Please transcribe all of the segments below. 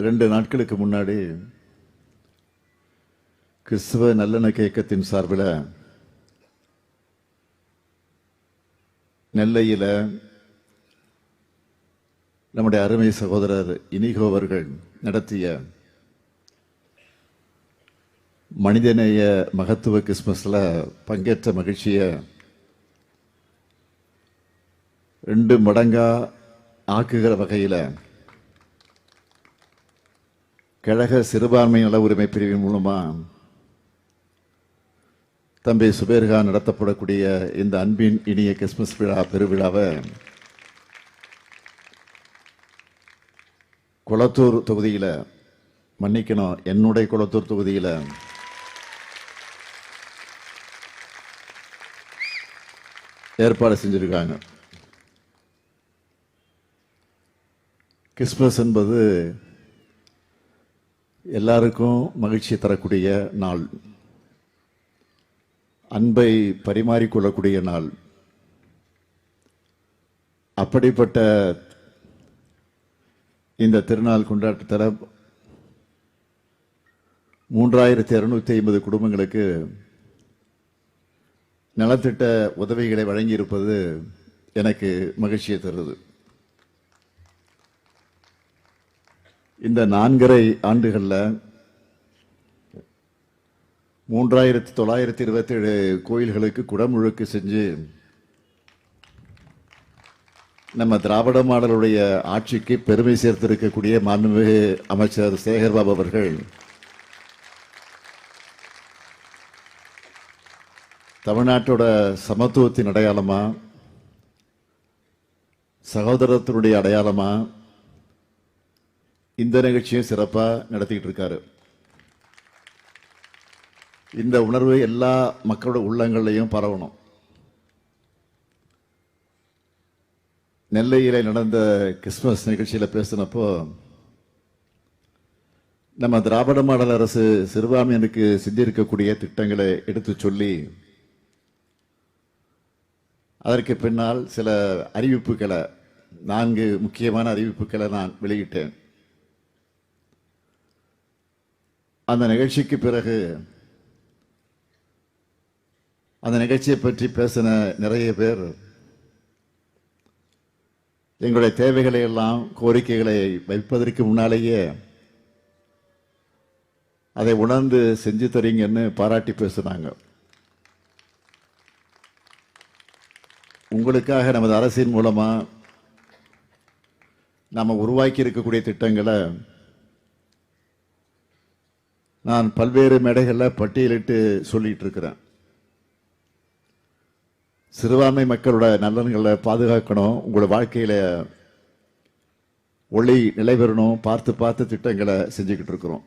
2 நாட்களுக்கு முன்னாடி கிறிஸ்துவ நல்லெண்ணக்க இயக்கத்தின் சார்பில் நெல்லையில் நம்முடைய அருமை சகோதரர் இனிகோ அவர்கள் நடத்திய மனிதநேய மகத்துவ கிறிஸ்மஸ்ல பங்கேற்ற மகிழ்ச்சியை 2 மடங்கா ஆக்குகிற வகையில் கழக சிறுபான்மை நல உரிமை பிரிவின் மூலமா தம்பி சுபேர்கா நடத்தப்படக்கூடிய இந்த அன்பின் இனிய கிறிஸ்துமஸ் விழா பெருவிழாவை கொளத்தூர் தொகுதியில், மன்னிக்கணும், என்னுடைய கொளத்தூர் தொகுதியில் ஏற்பாடு செஞ்சிருக்காங்க. கிறிஸ்துமஸ் என்பது எல்லாருக்கும் மகிழ்ச்சி தரக்கூடிய நாள், அன்பை பரிமாறிக்கொள்ளக்கூடிய நாள். அப்படிப்பட்ட இந்த திருநாள் கொண்டாட்டத்தில் 3250 குடும்பங்களுக்கு நலத்திட்ட உதவிகளை வழங்கியிருப்பது எனக்கு மகிழ்ச்சியை தருது. இந்த 4.5 ஆண்டுகளில் 3927 கோயில்களுக்கு குடமுழுக்கு செஞ்சு நம்ம திராவிட மாடலுடைய ஆட்சிக்கு பெருமை சேர்த்திருக்கக்கூடிய மாண்புமிகு அமைச்சர் சேகர்பாபு அவர்கள் தமிழ்நாட்டோட சமத்துவத்தின் அடையாளமா, சகோதரத்தினுடைய அடையாளமா இந்த நிகழ்ச்சியை சிறப்பா நடத்திக்கிட்டு இருக்காரு. இந்த உணர்வு எல்லா மக்களோட உள்ளங்களையும் பரவணும். நெல்லையில் நடந்த கிறிஸ்துமஸ் நிகழ்ச்சியில் பேசினப்போ நம்ம திராவிட மாடல் அரசு சிறுபான்மையினருக்கு செஞ்சிருக்கக்கூடிய திட்டங்களை எடுத்து சொல்லி அதற்கு பின்னால் சில அறிவிப்புகளை, 4 முக்கியமான அறிவிப்புகளை நான் வெளியிட்டேன். அந்த நிகழ்ச்சிக்கு பிறகு அந்த நிகழ்ச்சியை பற்றி பேசின நிறைய பேர் எங்களுடைய தேவைகளை எல்லாம், கோரிக்கைகளை வைப்பதற்கு முன்னாலேயே அதை உணர்ந்து செஞ்சு தரீங்கன்னு பாராட்டி பேசினாங்க. உங்களுக்காக நமது அரசின் மூலமா நாம உருவாக்கி இருக்கக்கூடிய திட்டங்களை நான் பல்வேறு மேடைகளில் பட்டியலிட்டு சொல்லிட்டு இருக்கிறேன். சிறுபான்மை மக்களோட நலன்களை பாதுகாக்கணும், உங்களோட வாழ்க்கையில ஒளி நிலை பெறணும், பார்த்து திட்டங்களை செஞ்சுக்கிட்டு இருக்கிறோம்.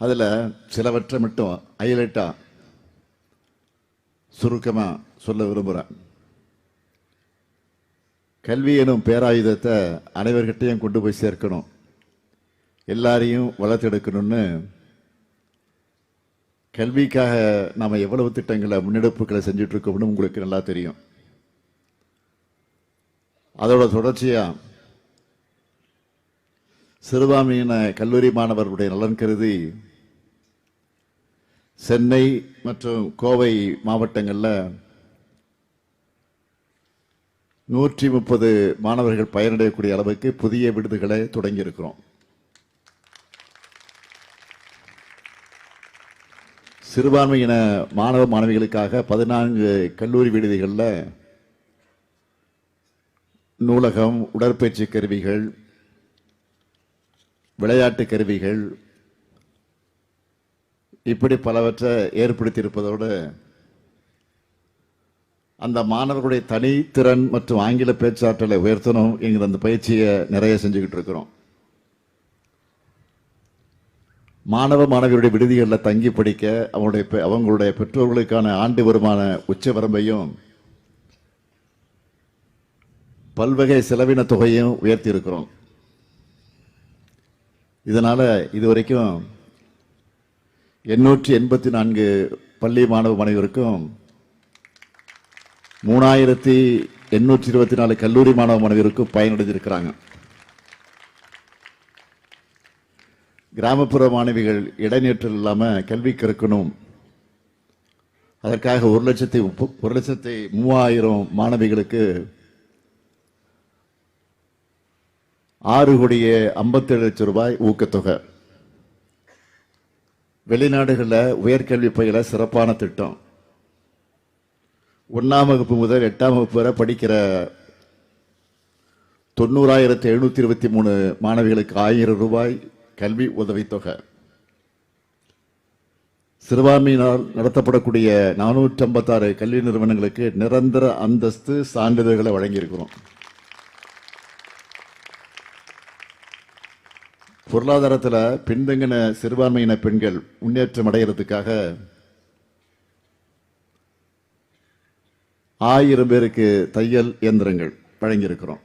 அதில் சிலவற்றை மட்டும் ஹைலைட்டா சுருக்கமா சொல்ல விரும்புகிறேன். கல்வி எனும் பேராயுதத்தை அனைவர்கிட்டையும் கொண்டு போய் சேர்க்கணும், எல்லாரையும் வளர்த்தெடுக்கணும்னு கல்விக்காக நாம எவ்வளவு திட்டங்களை, முன்னெடுப்புகளை செஞ்சுட்டு இருக்கோம்னு உங்களுக்கு நல்லா தெரியும். அதோட தொடர்ச்சியா சிறுபான்மையின கல்லூரி மாணவர்களுடைய நலன் கருதி சென்னை மற்றும் கோவை மாவட்டங்களில் 130 மாணவர்கள் பயனடையக்கூடிய அளவுக்கு புதிய விடுதிகளை தொடங்கி இருக்கிறோம். சிறுபான்மையின மாணவ மாணவிகளுக்காக 14 கல்லூரி விடுதிகளில் நூலகம், உடற்பயிற்சி கருவிகள், விளையாட்டு கருவிகள், இப்படி பலவற்றை ஏற்படுத்தியிருப்பதோடு அந்த மாணவர்களுடைய தனித்திறன் மற்றும் ஆங்கில பேச்சாற்றலை உயர்த்தணும் என்கிற அந்த பயிற்சியை நிறைய செஞ்சுக்கிட்டு இருக்கிறோம். மாணவ மாணவியருடைய விடுதிகளில் தங்கி படிக்க அவங்களுடைய பெற்றோர்களுக்கான ஆண்டு வருமான உச்ச வரம்பையும் பல்வகை செலவின தொகையும் உயர்த்தி இருக்கிறோம். இதனால இதுவரைக்கும் 884 பள்ளி மாணவ மாணவியருக்கும் 3824 கல்லூரி மாணவ மாணவியருக்கும் பயனடைஞ்சிருக்கிறாங்க. கிராமப்புற மாணவிகள் இடைநிற்றல் இல்லாம கல்வி கற்கணும். அதற்காக 1,03,000 மாணவிகளுக்கு 6,57,00,000 ரூபாய் ஊக்கத்தொகை. வெளிநாடுகளில் உயர்கல்வி பயில சிறப்பான திட்டம். 1ஆம் வகுப்பு முதல் 8ஆம் வகுப்பு வரை படிக்கிற 90,723 மாணவிகளுக்கு 1000 ரூபாய் கல்வி உதவித்தொகை. சிறுபான்மையினால் நடத்தப்படக்கூடிய 456 கல்வி நிறுவனங்களுக்கு நிரந்தர அந்தஸ்து சான்றிதழ்களை வழங்கியிருக்கிறோம். பொருளாதாரத்தில் பின்தங்கின சிறுபான்மையின பெண்கள் முன்னேற்றம் அடைகிறதுக்காக 1000 பேருக்கு தையல் இயந்திரங்கள் வழங்கியிருக்கிறோம்.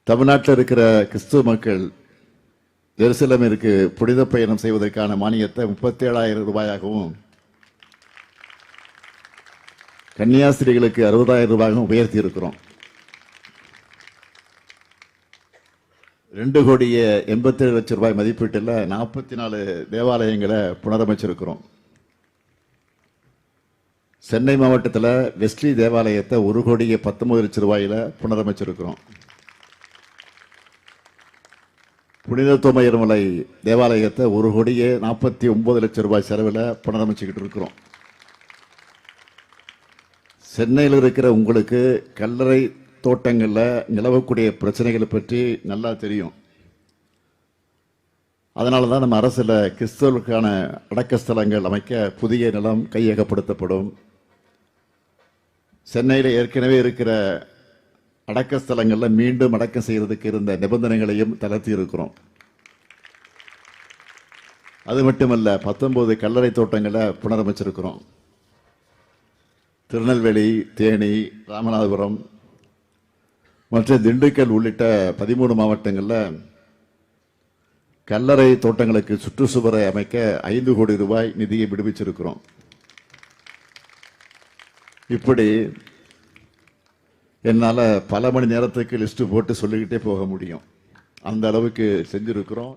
தமிழ்நாட்டில் இருக்கிற கிறிஸ்துவ மக்கள் ஜெருசலேமிற்கு புனித பயணம் செய்வதற்கான மானியத்தை 37,000 ரூபாயாகவும், கன்னியாஸ்திரிகளுக்கு 60,000 ரூபாயாகவும் உயர்த்தி இருக்கிறோம். 2,87,00,000 ரூபாய் மதிப்பீட்டில் 44 தேவாலயங்களை புனரமைச்சிருக்கிறோம். சென்னை மாவட்டத்தில் வெஸ்ட்லி தேவாலயத்தை 1,19,00,000 ரூபாயில புனரமைச்சிருக்கிறோம். புனித தோமையர்மலை தேவாலயத்தை 1,49,00,000 ரூபாய் செலவில் புனரமைச்சுக்கிட்டு இருக்கிறோம். சென்னையில் இருக்கிற உங்களுக்கு கல்லறை தோட்டங்களில் நிலவக்கூடிய பிரச்சனைகளை பற்றி நல்லா தெரியும். அதனால தான் நம்ம அரசில் கிறிஸ்தவர்களுக்கான அடக்கஸ்தலங்கள் அமைக்க புதிய நிலம் கையகப்படுத்தப்படும். சென்னையில் ஏற்கனவே இருக்கிற அடக்கஸ்தலங்களில் மீண்டும் அடக்கம் செய்யறதுக்கு இருந்த நிபந்தனைகளையும் தளர்த்தி இருக்கிறோம். அது மட்டுமல்ல, 19 கல்லறை தோட்டங்களை புனரமைச்சிருக்கிறோம். திருநெல்வேலி, தேனி, ராமநாதபுரம் மற்றும் திண்டுக்கல் உள்ளிட்ட 13 மாவட்டங்களில் கல்லறை தோட்டங்களுக்கு சுற்றுச்சுவரை அமைக்க 5 கோடி ரூபாய் நிதியை விடுவிச்சிருக்கிறோம். இப்படி என்னால் பல மணி நேரத்துக்கு லிஸ்ட் போட்டு சொல்லிக்கிட்டே போக முடியும். அந்த அளவுக்கு செஞ்சிருக்கிறோம்.